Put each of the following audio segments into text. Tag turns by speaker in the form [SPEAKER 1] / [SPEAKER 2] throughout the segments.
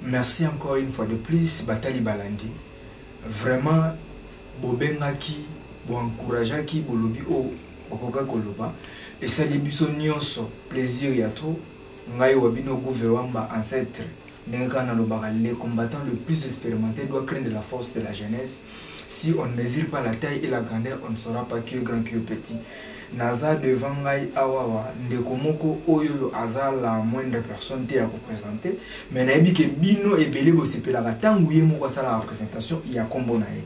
[SPEAKER 1] Merci encore une fois de plus, Batali Balandi. Vraiment, Bobengaki, Encourageaki, Bolobi, Bokoka Koloba. Et ça débuso nyonso, plaisir y a trop. Ngai Wabino Gouvewamba, ancêtre, Nengana Lobara, les combattants le plus expérimentés doivent craindre la force de la jeunesse. Si on ne mesure pas la taille et la grandeur, on ne saura pas qui est grand, qui est petit. Naza devant Ngai Awawa, Ndekomoko Oyo Aza la moindre personne à représenter. Mais Nabi que Bino et Belé Bosepela Tangouye Moko sa la représentation, il y a combo nae.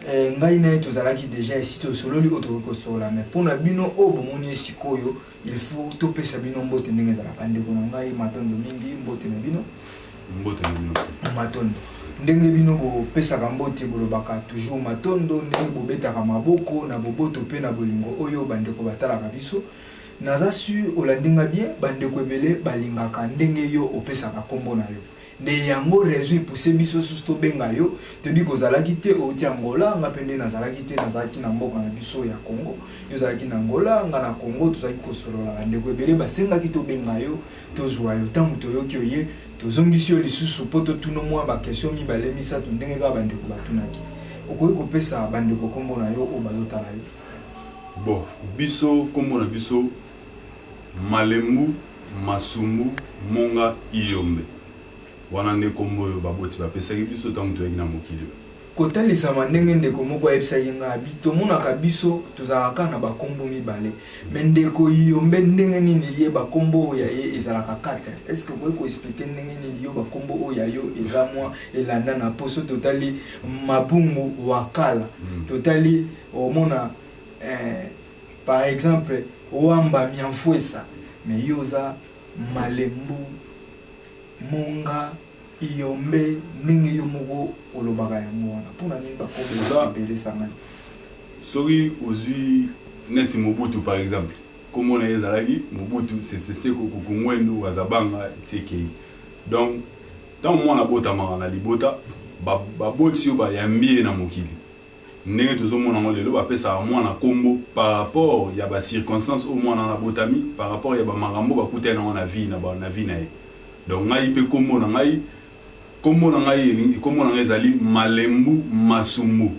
[SPEAKER 1] Ngai nae tozalaki déjà ici to solo li otoko sola mais pour na bino o bomoni sikoyo il faut toper sa bino mbote ndenge za la kande ko ngai matondo mingi mbote na bino matondo ndenge bino bo pesa ka mbote bolobaka toujours matondo ndenge bo beta ka maboko na boboto pe na bolingo oyo bandeko batala ka biso naza su olandinga bien bandeko ebele balingaka ndenge yo opesa ka kombo na yo de yango raison poussé biso susto benga yo te bi ko zalaki te o ti Angola nga pende na zalaki te na zalaki na mboka na biso ya Congo yo zalaki na Angola nga na Congo tozaki ko solola ndeko ebele basenga ki to benga yo to zwa yo tamu to yo ki oye to zongisi yo lisusu poto tuno mwa ba question mi balemisa to ndenge ka bandeko batunaki okoyi ko pesa bandeko kombo na yo o bazotala yo
[SPEAKER 2] bon biso kombo na biso Malembu Masumbu Monga Iyombe wana ne kombo yo baboti bapesa biso tangu to na mokili
[SPEAKER 1] kotalisa mandenge ndeko moko ayebisa yenga bito monaka biso tozalaka na bakombo mibale mais ndeko Iyombe ndenge nini ye bakombo ya ye ezalaka 4 est-ce que vous pouvez expliquer ndenge nini yo bakombo o ya yo ezamwa elanda na poso totali mabungu wakala totali omona par exemple Wamba Mianfwesa mais yoza Malembu Monga Iyombe ndenge yo moko olobaka yango wana mpona nini bakombo ebele sangani
[SPEAKER 2] soki ozwi neti Mobutu par exemple comme on a ezalaki Mobutu c'est kokungwendu azabanga tikei donc tant mwana botamaka na libota baboti yo bayambi na mokili ndenge tozomona ngo lelo bapesa mwana kombo par rapport ya ba circonstances au mwana na botami par rapport ya ba makambo bakutana na vie na vie na ye donc ngai pe kombo na ngai ezali Malembu Masumbu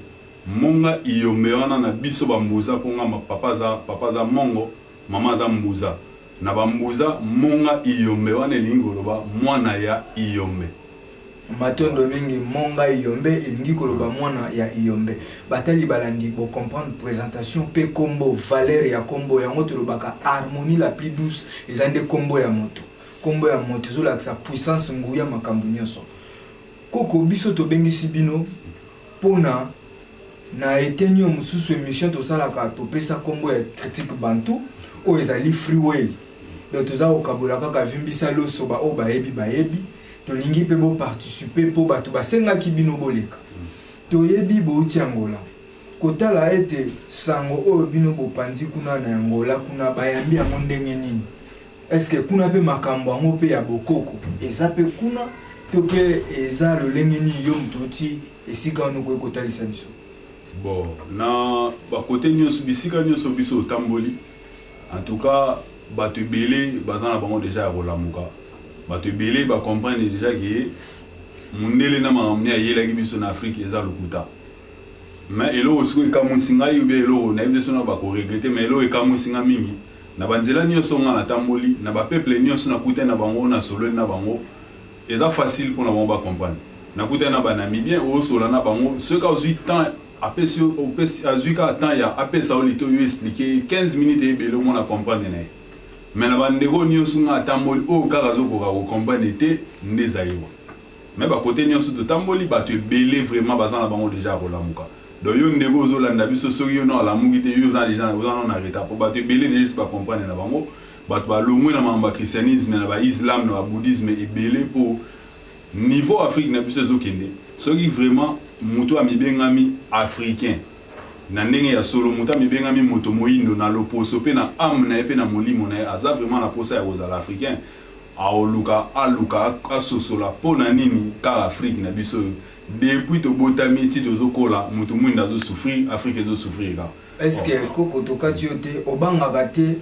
[SPEAKER 2] Monga Iyombe wana na biso bambuza ponga papa za mongo mama za mbuza na bambuza Monga Iyombe wana elingi koloba mwana ya Iyombe
[SPEAKER 1] matondo mingi Monga Iyombe elingi koloba mwana ya Iyombe batali balandi bo comprendre présentation pe kombo valeur ya kombo yango tolobaka harmonie la plus douce ezande kombo ya moto zola sa puissance nguya makambo nyonso koko biso to bengisi bino pona na etenyo mususu émission to sala ka to pesa kombo ya critique bantu o ezali freeway donc toza okabola kaka vimbisa loso ba o bayebi to lingi pe bo participer po bato basenga ki bino boleka to yebi bo ti Angola kotala ete sango o bino bo panzi kuna na Angola kuna bayambi ya ndenge nini est-ce que kuna pe makambo yango pe ya bokoko eza pe kuna to pe eza lolenge ni yo mtoti esika ono ko kotalisa biso
[SPEAKER 2] bon na ba côté nyonso bisika nyonso biso tamboli en tout cas bato ebele bazana bango déjà ya kolamuka bato ebele ba comprendre déjà que mundele na makambo ya yelaki biso na Afrique eza lokuta mais elo siko ekamusinga yo be elo na biso na ba ko regretter mais elo ekamusinga mingi na banzela nyonso nga na tamboli na ba peuple nyonso na kuta na bango na solo na bango eza facile pour na bango ba comprendre na kuta na ba Namibien o solo na bango ce ka 8 temps après au azuka temps ya apesa olito yo expliquer 15 minutes et belo mo na comprendre na mais na bandeko nyonso nga tamboli o kaka zo ko comprendre te ndeza yo mais ba côté nyonso to tamboli ba te belé vraiment bazana bango déjà ko lamuka donc yo ndeko zo landa biso soki yo no la mungite yo za déjà na reta po ba te belé ne pas comprendre na bango ba ba lomwe na mamba christianisme na ba islam na ba bouddhisme et belé pour niveau Afrique na biso zo kende soki vraiment mutu amibengami africain na ndenge ya solo mutu amibengami moto moindo na loposo pe na âme na pe na molimo na aza vraiment na posa ya kozala africain aoluka asosola pona nini ka Afrique na biso depuis to botami ti tozokola mutu mwinda zo souffrir Afrique zo souffrir.
[SPEAKER 1] Est-ce que koko tokati yote obanga gate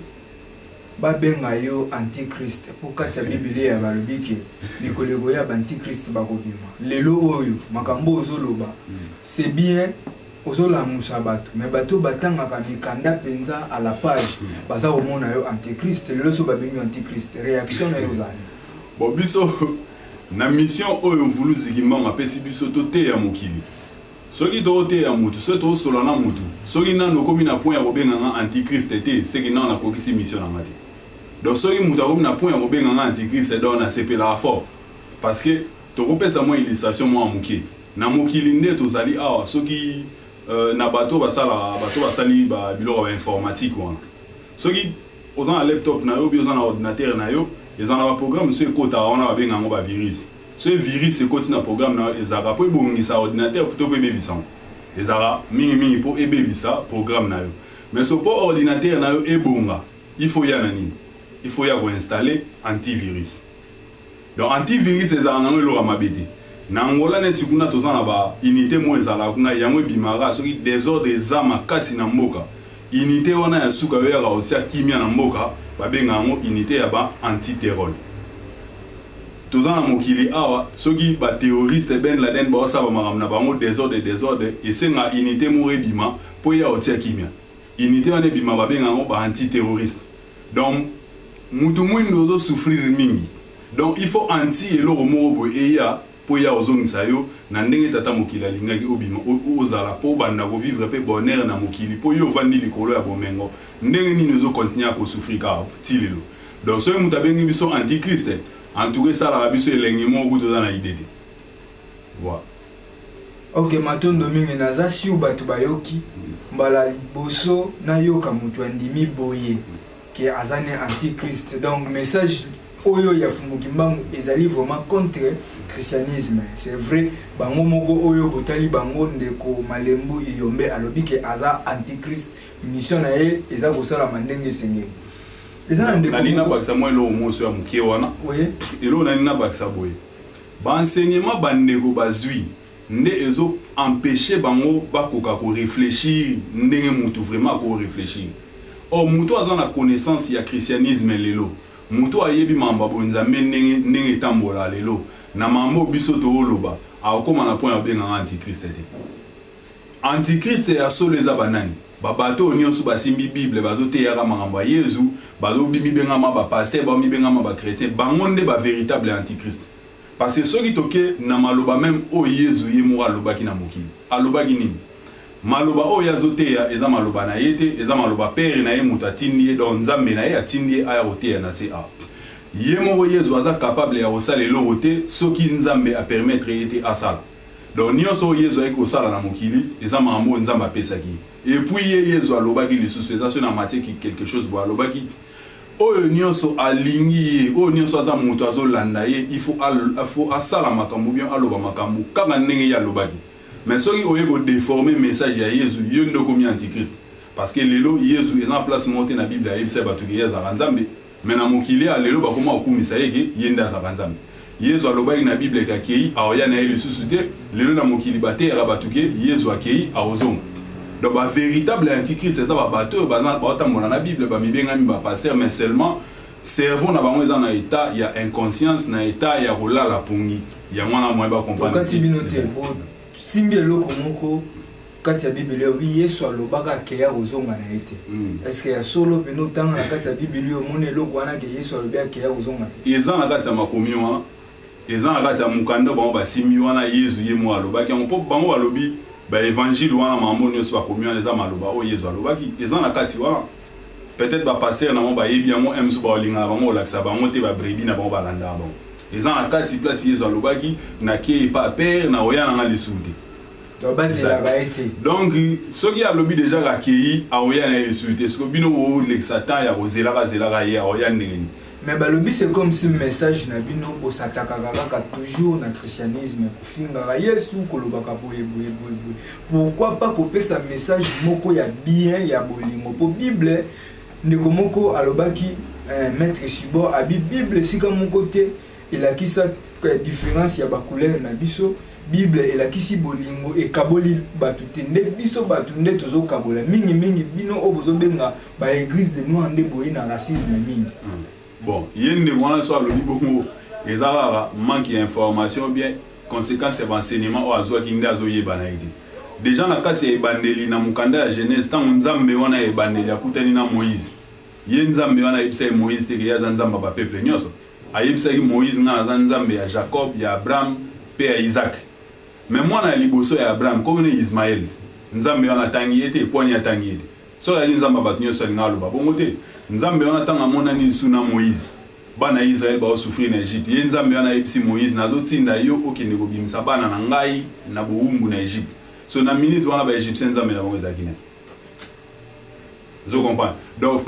[SPEAKER 1] babenga yo antichrist pour kati ya Bible ya balobi ke likolego ya antichrist bakobima lelo oyo makambo ozoloba c'est bien ozolamusa bato mais bato batangaka mikanda penza à la page baza komona yo antichrist lelo so babengi antichrist réaction na yo zani
[SPEAKER 2] bon biso na mission oyo mvulu zikimanga apesi biso toteya mokili soki toteya mutu soki tosola na mutu soki nano okomi na point ya kobenganga antichrist te seki nano nakokisi mission nanga te donc soki mutu akomi na point ya kobenganga antichrist donc nasepelaka fort parce que tokopesa mwa illustration mwa moke na mokili nde tozali awa soki na bato basali biloko ya informatique wana soki oza na laptop na yo bi oza na ordinateur na yo eza na baprogramme so ekotaka wana babenga yango bavirus so virus ekoti na programme na yo ezalaka mpo ebongisa ordinateur to mpo ebebisa yango ezalaka mingimingi mpo ebebisa programme na yo mais so mpo ordinateur na yo ebonga il faut ya na nini il faut ya koinstalle antivirus donc antivirus ezalaka nango eloko mabe te na Angola neti kuna toza na baunité mo ezalaka kuna yango ebimaka soki désordre eza makasi na mboka unité wana ya suka oyo yaka otia kimia na mboka babenga yango unité ya anti-terror toza na mokili awa soki baterroriste Ben Laden baosala bamakambo na bango désordre esenga unité moko ebima mpo ya otia kimia unité wana ebima babenga yango anti-terroriste donc mutu mwindo ozosouffrir mingi donc il faut anti eloko moko boye eya mpo ya ozongisa yo na ndenge tata mokili alingaki obima ozala mpo obanda kovivre mpe bonheur na mokili mpo yo ovandi likolo ya bomengo ndenge nini ozokontinue kosouffrir kaka ti lelo donc soki mutu abengi biso antichrist en tout cas esalaka biso elengi moko kutu oza na ide te voilà.
[SPEAKER 1] Ok, matondo mingi naza siu bato bayoki mbala liboso nayoka mutu andimi boye ke azane antichrist donc message oyo ya Fumuki Mbangu ezali vraiment contre christianisme c'est vrai bango moko oyo botali bango ndeko malembu iyombe alobi ke aza antichrist mission na ye eza kosala mandenge esengeli eza na ndeko
[SPEAKER 2] nalina bakisa mwa eloko moso ya mokie wana eloko nalina bakisa boye baenseignement bandeko bazwi nde ezo empêcher bango bakoka korefléchir ndenge mutu vraiment korefléchir or mutu aza na connaissance ya christianisme lelo mutu ayebi mamba bonzambe ndenge etambola lelo na mambo biso tooloba akoma na point ya benga antichrist te antichrist ya solo eza banani babato nyonso basimbi bible bazoteyaka makambo ya yezu bazobimi bengama bapaster bami bengama bachrétien bango nde bavéritable antichrist parce que soki toke na maloba même oyo yezu ye moko alobaki na mokili alobaki nini maloba oyo azoteya eza maloba na ye te eza maloba pere na ye moto atindi ye donc nzambe na ye atindi ye aya koteya na se a ye moko yezu aza capable ya kosala eloko te soki nzambe apermettre ye te asala donc nyonso oyo yezu ayeki kosala na mokili eza makambo oyo nzambe apesaki et puis ye yezu alobaki lisusu eza so na Matthieu quelque chose boye alobaki oyo nyonso alingi ye oyo nyonso aza moto azolanda ye il faut asala makambo bien aloba makambo kaka ndenge ye alobaki mais soki oye kodéformer message ya yezu yo nde okomi antichrist parce que lelo yezu eza na place moko te na bible ayebisa bato ke ye azalaka nzambe mais na mokili ya lelo bakoma kokumisa ye ke ye nde azalaka nzambe yezu alobaki na bible ke akei aoya na ye lisusu te lelo na mokili bateyaka bato ke yezu akei aozonga donc bavéritable antichrist eza babato oyo baotambola na bible bamibengami bapaster mais seulement cerveau na bango eza na état ya inconscience na état ya kolala pongi yango wana moye
[SPEAKER 1] bakomprendre simbi eloko moko kati ya Bible obi Yesu alobaka keya kozonga na ete est-ce que ya solo peno tanga na kati ya Bible omone eloko wana ke Yesu alobaka keya kozonga
[SPEAKER 2] eza na kati ya makomi wana eza na kati ya mukanda bango basimbi wana Yesu ye mo alobaki yango mpo bango balobi ba évangile wana mambo nyonso bakomi wana eza maloba oyo Yesu alobaki eza na kati wana peut-être ba pasteur na bango bayebi yango emso baolingana bango olakisa bango te ba brebis na bango balanda bango eza na kati place Yesu alobaki na ke pa père na oya na lisude donc soki alobi déjà akei aoya na lisude ce que bino o le satan ya ozelaka ye aoya ndengeni
[SPEAKER 1] mais balobi c'est comme si message na bino osataka kaka toujours na christianisme kufingaka Yesu kolobaka boye pourquoi pas kopesa message moko ya bien ya bolingo po Bible ndeko moko alobaki maître Sibo abi Bible sika moko te il a qui ça différence ya ba couleur na biso Bible elakisi bolingo ekaboli batu te nde biso batu nde tozo kabola mingi bino obozo benga ba église de nous ande boyi na racisme mingi.
[SPEAKER 2] Bon, yende wana so alobi bongo ezala manque d'information bien conséquence ya enseignement o azwa ki nde azoyeba na ide. Déjà na kati ya ebandeli na mukanda ya Genèse tango nzambe wana ebandeli akutani na Moïse. Ye nzambe wana yebisa Moïse te ya nzamba ba peuple nyonso. Ayebisa Moïse na nzambe ya Jacob, ya Abraham, pe ya Isaac. Mais moi na liboso ya Abraham comme Ismaël. Nzambe wana tangi ete poni atangi ete. So ya nzamba ba nyonso linga loba bongo te. Nzambe wana tanga mona ni suna Moïse. Bana Israël ba souffrir na Égypte. Ye nzambe wana yebisi Moïse nazotinda yo okende ko bimisa bana na ngai na buumbu na Égypte. So na minute wana ba Égyptien nzambe na bongo ezakina. Je comprends. Donc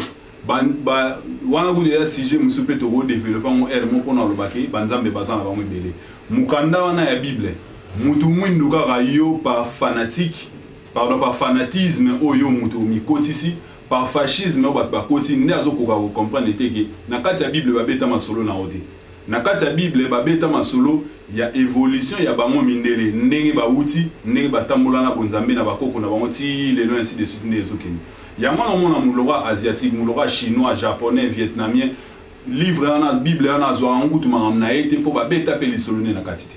[SPEAKER 2] wana ku ya sujet musu pe to go développer mon air mon pona lobaki banzambe bazana ba mo belé. Mukanda wana ya Bible. Mutu mwindu kaka yo par fanatique, pardon par fanatisme oyo mutu mikotisi. Par fascisme ou ba koti ne azokoka ko comprendre teke na kati ya Bible ba beta masolo na ote na kati ya Bible ba beta masolo ya évolution ya bango mindele ndenge ba uti ndenge batambola na bonzambe na bakoko na bango ti lelo ainsi de suite ndezo keni ya mona mulora asiatique mulora chinois japonais vietnamien livre na Bible na zo ngutu mangamna ete po ba beta pe lisolo na kati te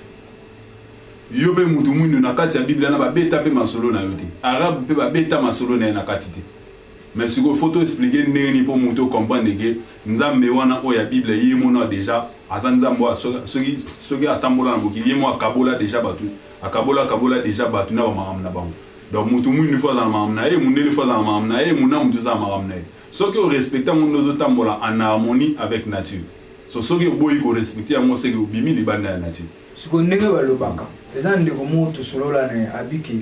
[SPEAKER 2] yo be mutu mundu na kati ya Bible na ba beta pe masolo na yote arabe pe ba beta masolo na kati te. Mais si vous faut expliquer neni pour muto comprendre que nzambe wana o ya Bible yemona déjà azanzambo soki atambola na boki yemo akabola déjà batu akabola déjà batu na ba maramna bango. Donc mutu mundu fois na maramna e mundu fois na maramna e muna mutu za maramna e. Soki o respecta mundo zo tambola en harmonie avec nature. So soki boyi ko respecter mo seki obimi libanda ya nature.
[SPEAKER 1] Siko ndenge balobaka eza ndeko moto solola na abiki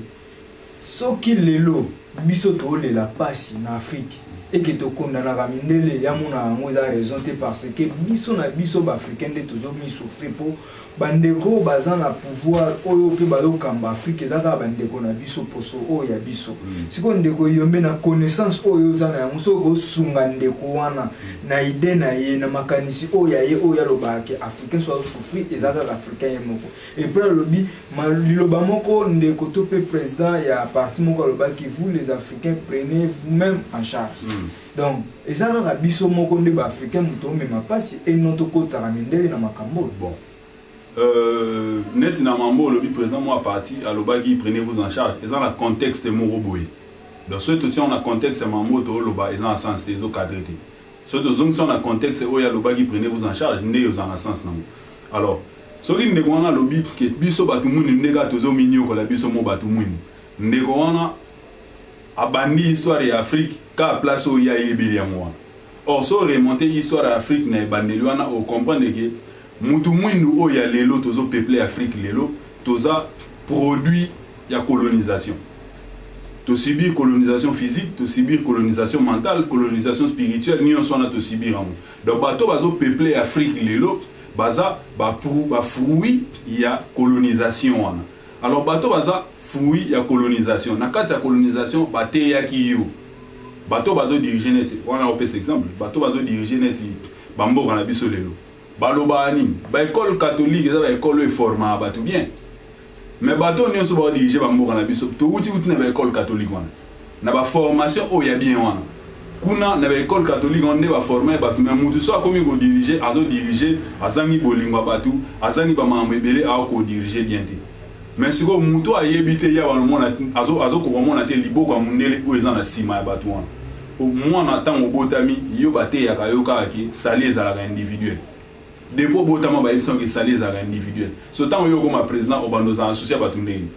[SPEAKER 1] soki lelo biso to le la pasi na Afrique et que to kondana mindele ya mona ngo za raison te parce que biso na biso ba africain de tozo mi souffrir po bandeko baza na pouvoir oyo pe balo kamba Afrique ezaka bandeko na biso poso oyo ya biso siko ndeko yombe na connaissance oyo za na muso go sunga ndeko wana na ide na ye na makanisi oyo ya ye oyo ya lobake africain so souffrir ezaka africain ye moko et puis lobi liloba moko ndeko to pe président ya parti moko lobaki vous les africains prenez vous-même en charge. Donc ezaka ka biso moko nde ba africain muto mema pasi et noto ko tsaka mindele na makambo.
[SPEAKER 2] Bon net na mambo le président moi parti alobaki prenez-vous en charge et dans le contexte moroboy. Donc ce tout on a contexte mambo to loba et dans le sens des cadreté. Ce tout on a contexte oya lobaki prenez-vous en charge né aux en sens nan. Alors ce qui ne wana lobi que biso batu muni ndega tozo minyo ko la biso mo batu muni. Ndeko wana abandi histoire ya Afrique ka place o ya yebeli ya moi. Or so remonter histoire ya Afrique na ebandeli wana o comprendre que mutu mwindu o ya lelo tozo peuple Afrique lelo toza produit ya colonisation. To subir colonisation physique, to subir colonisation mentale, colonisation spirituelle, ni on soit to subir amu. Donc bato bazo peuple Afrique lelo baza ba fruit ya colonisation wana. Alors bato baza fruit ya colonisation. Na kati ya colonisation bate ya kiyo. Bato bazo diriger neti. Wana opes exemple. Bato bazo diriger neti bamboka na biso lelo. Baloba anim. Ba école catholique eza ba école e forma bato bien. Mais bato nyonso ba diriger bamboka na biso. To uti na ba école catholique wana. Na ba formation o ya bien wana. Kuna na ba école catholique on ne ba former bato mais mutu so akomi ko diriger azo diriger azangi bolingwa bato azangi ba mambo ebele a ko diriger bien te. Mais si ko mutu ayebite ya wana mona azo ko mona te liboko mundele o ezana sima ya bato wana. Au moins tango botami yo bate ya kayoka aki sali ezala individuel. Depo botama ba yebisa ke sali ezala individuel. So tango yo comme président obandoza associé bato ndenge.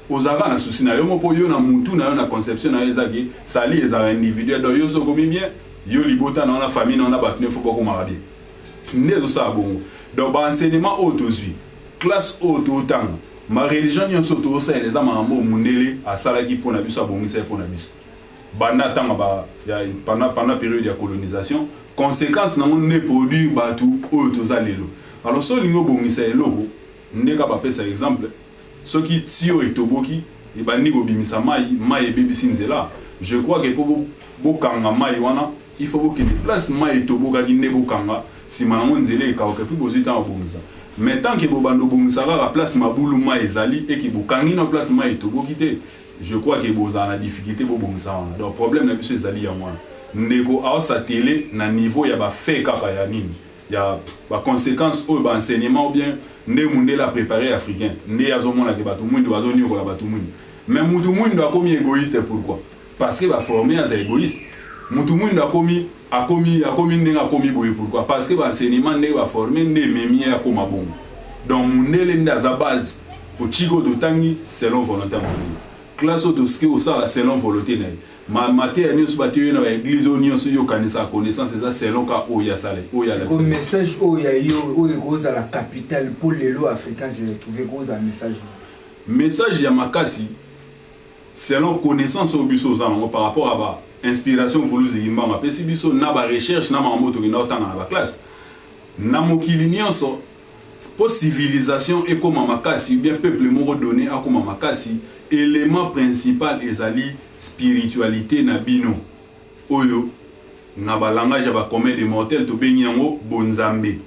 [SPEAKER 2] Ozaka na souci na yo mo po yo na mutu na yo na conception na ezaki sali ezala individuel donc yo so komi bien yo libota na na famille na bato ne faut pas comme arabe. Ndezo sa bongo. Donc ba enseignement autosui classe auto tanga ma religion nyonso to sa les amambo mundele asalaki pona biso abongisa pona biso. Banda tanga ba ya pendant période de colonisation conséquence na mon ne produit batu o toza lelo. Alors so lingo bongisa eloko ndeka ba pesa exemple ce qui tio etoboki e bandi go bimisa mai bebisi nzela. Je crois que pour bokanga mai wana il faut que place mai etoboka ki ne bokanga si manamo nzele ka ka pi bozita bongisa. mais tant que bobando bongisaka la place mabulu ma ezali et que bokangi na place ma etobokite je crois que boza na difficulté bobongisa wana donc problème na biso ezali ya mwana ndeko aosa télé na niveau ya ba fait kaka ya nini ya ba conséquences ou ba enseignement ou bien nde mundela préparé africain nde azomona ke bato mwindi bazoni ko la bato mwindi mais mutu mwindi akomi égoïste pourquoi parce que ba formé as égoïste mutu mwindi akomi ndenga akomi boye pourquoi parce que ba enseignement nde ba formé nde memi ya koma bongo donc mundele ndaza base pour chiko to tangi selon volonté mundele classe de ce que ça selon volonté na ma matière ni so batio na église oni so yo kanisa connaissance ça selon ka o ya sale o ya la
[SPEAKER 1] comme message o ya yo o goza la capitale pour les lots africains se retrouver goza
[SPEAKER 2] message ya makasi selon connaissance au biso za par rapport à ba inspiration voulu zimba ma pesi biso na ba recherche na ma moto na otanga na ba classe na mokili nyonso pour civilisation et comme makasi bien peuple moko donné a comme makasi élément principal ezali spiritualité na bino oyo na ba langage ba commun des mortels to benyango bonzambe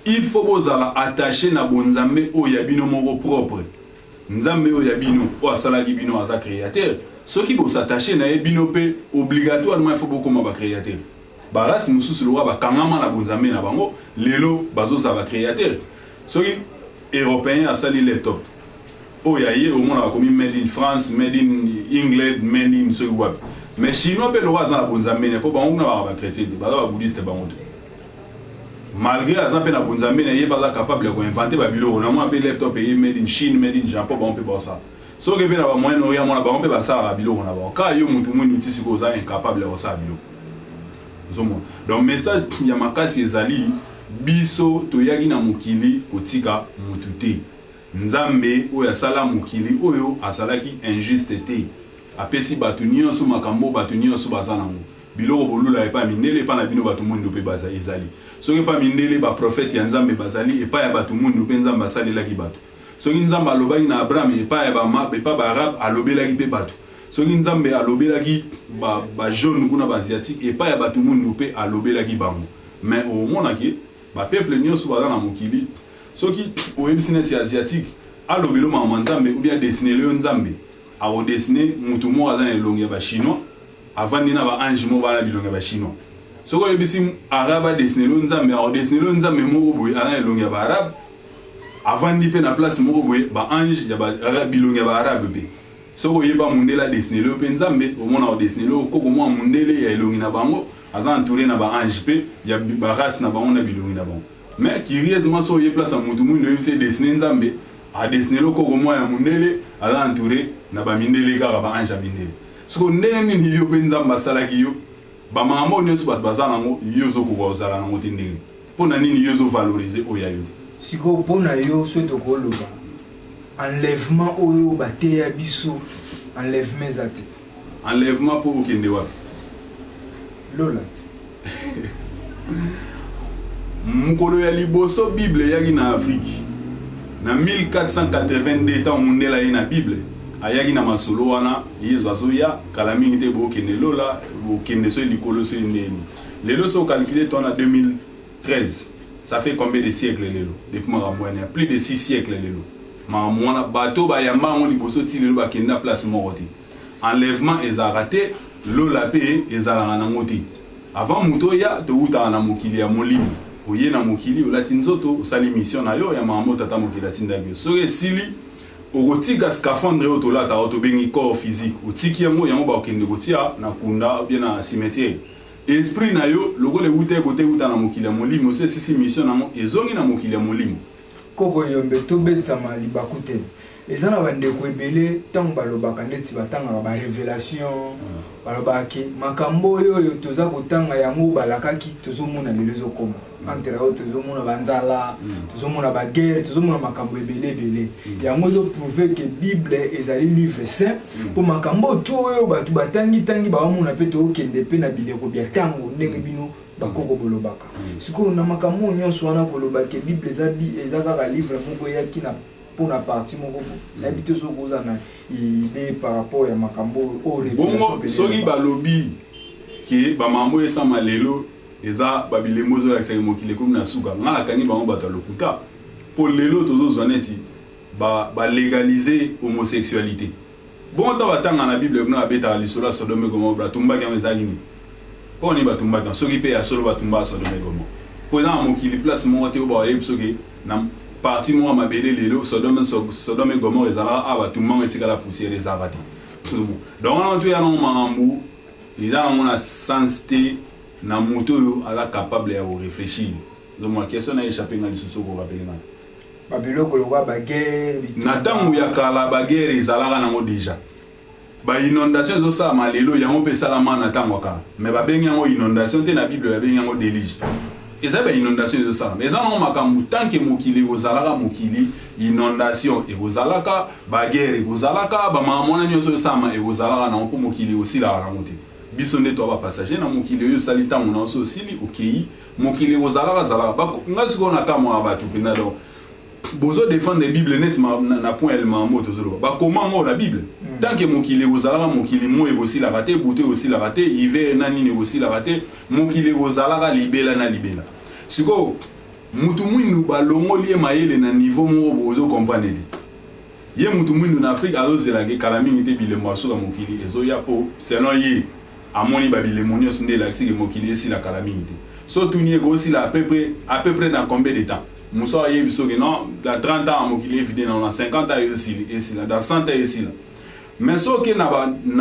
[SPEAKER 2] il faut bozala attaché na bonzambe o ya bino moko propre nzambe o ya bino o asala ki bino asa créateur ceux qui bo s'attacher na e bino pe obligatoirement il faut beaucoup ma ba créateur baras mususu lo ba kangama na bonzambe na bango lelo bazo sa ba créateur ceux qui européens asali laptop oh ya hier au monde a commis made in France made in England made in ce web mais chinois pe le roi za bonzambe ne pas on na ba chrétien ba bouddhiste ba moto malgré azampe na bonzambe ne yé pas capable de inventer ba bilo na moi pe laptop et made in Chine made in Japon on peut pas ça so que na ba moyen orient moi ba on peut pas ça ba bilo na ba ka yo mutu mundu tisi ko za incapable de ça bilo zomo donc message ya makasi ezali biso toyaki na mokili kotika mutu te nzambe oyo asala mokili oyo asalaki injuste te apesi bato nyonso makambo bato nyonso baza nango biloko bolula epa mindele epa na bino bato mundu mpe baza ezali soki epa mindele baprofete ya nzambe bazali epa ya bato mundu mpe nzambe asalelaki bato soki nzambe alobaki na abraham epa ya epa baarabe alobelaki mpe bato soki nzambe alobelaki bajaune kuna baasiatique epa ya bato mundu mpe alobelaki bango mais omonaki bapeuple nyonso baza na mokili soki oyebisi neti asiatique alobelo mama nzambe ou bien dessiner le nzambe awo dessiner mutu moko aza na elongi ya bachinois avandi na baange moko bana bilongi ya bachinois soki oyebisi arabe adessiner le nzambe awo dessiner le nzambe moko boye aza na elongi ya baarabe avandi mpe na place moko boye baange ya bilongi ya baarabe mpe soki oyeba mundele adessiner le mpe nzambe omona odessiner le okoko mwa mundele ya elongi na bango aza entouré na baange mpe ya barace na bango na bilongi na bango mais curieusement so yé place à mutu mundu yebise dessiner nzambe a dessiner le koko mwa ya mundele ala entouré na ba mindele kaka ba anja mindele so ndenge ni yo pe nzamba asalaki yo ba makambo nyonso bato baza nango yo zo kokoka kozala nango te ndenge mpo na nini yo zo valoriser oyo ya yo te
[SPEAKER 1] sikoyo mpo na yo so tokoloba enlèvement oyo bateya biso enlèvement eza te
[SPEAKER 2] enlèvement mpo okende wapi
[SPEAKER 1] lola te
[SPEAKER 2] mukolo ya liboso bible yaki na Afrique na 1482 temps mundela ye na bible ayaki na masolo wana yezo azoya kala mingi te bokende lola bokende so likolo so ndeni lelo so calculer ton en 2013 ça fait combien de siècles lelo depuis ma moine plus de 6 siècles lelo ma mwana bato ba yamba ngo liboso ti lelo ba kenda place moko te enlèvement ezarate lola pe ezala na ngoti avant muto ya to uta na mokili ya molimo oye na mokili olati nzoto osali mission na yo ya mambo tata mokili atindaki so esili okotika scaphandre oyo tolata oyo tobengi corps physique otiki yango bakokende kotia na kunda bien na cimetière esprit na yo lokola ewuta ekote ewuta na mokili ya molimo oso esisi mission nango ezongi na mokili ya molimo
[SPEAKER 1] koko yombe tobetama libaku te eza na bandeko ebele ntango balobaka ndeti batangaka barévélation balobaki makambo oyo toza kotanga yango balakaki tozomona lelo ezokoma entre oyo tozomona banzala tozomona baguerre tozomona makambo ebele yango ezoprouve ke bible ezali livre saint mpo makambo to oyo bato batangi bawamona mpe tookende mpe na bileko bya ntango ndenge bino bakoko bolobaka sikoyo na makambo nyonso wana kolobake bible eza kaka livre moko eyaki na pour la partie moko l'habitude so koza na idée par rapport ya makambo au révélation
[SPEAKER 2] soki balobi ke ba mambo esama lelo eza babilemo zo ya mokili comme na suka ngala kani bango bato lokuta pour les autres zonetti ba légaliser homosexualité. Bon temps va dans la Bible na beta lisolo Sodome et Gomorrhe tumba kama zagini. Pour ni batumba na soki pe ya solo batumba Sodome et Gomorrhe. Pour na mo ki place mo te ba yebsoki na parti mo mabele lelo Sodome et Gomorrhe ezala abatumba etika la poussière des abati. Donc on tu ya no mambu ils ont une sensité na moto ala capable de réfléchir. Donc ma question a échappé na lisusu ko rappeler na.
[SPEAKER 1] Babilo kolwa baguerre
[SPEAKER 2] Na tangu ya kala baguerre ezalaka nango déjà. Ba inondation zo sa malelo yango pe salama na tango ka. Mais ba bengi yango inondation te na Bible ba bengi yango déluge. Eza ba inondation zo sa. Mais ezana makambu tant que mokili ozalaka mokili inondation et ozalaka baguerre ozalaka ba mamona nyoso sama e ozalaka na mpo mokili aussi la ramonter. Biso nde to ba passager na mokili yo salita mona so sili okei mokili ozalaka zalaka ba ngaziko na kamo abatu pina do bozo défendre la Bible net na point élément mot tozolo ba comment mo la Bible tant que mokili ozalaka mokili mo aussi la raté bouté aussi la raté hiver nani ne aussi la raté mokili ozalaka libela na libela siko mutu mwindu ba longoli mayele na niveau mo bozo comprendre ye mutu mwindu na Afrique azozela ke calamité bilembo so mokili ezo ya po selon ye amoni ba bilembo nyo sonde la sike mokili esi la calamité so tunye ko aussi la à peu près dans combien de temps Moussa y est non, dans 30 ans, il est vidé dans 50 ans, dans 100 ans, mais ce qui n'a pas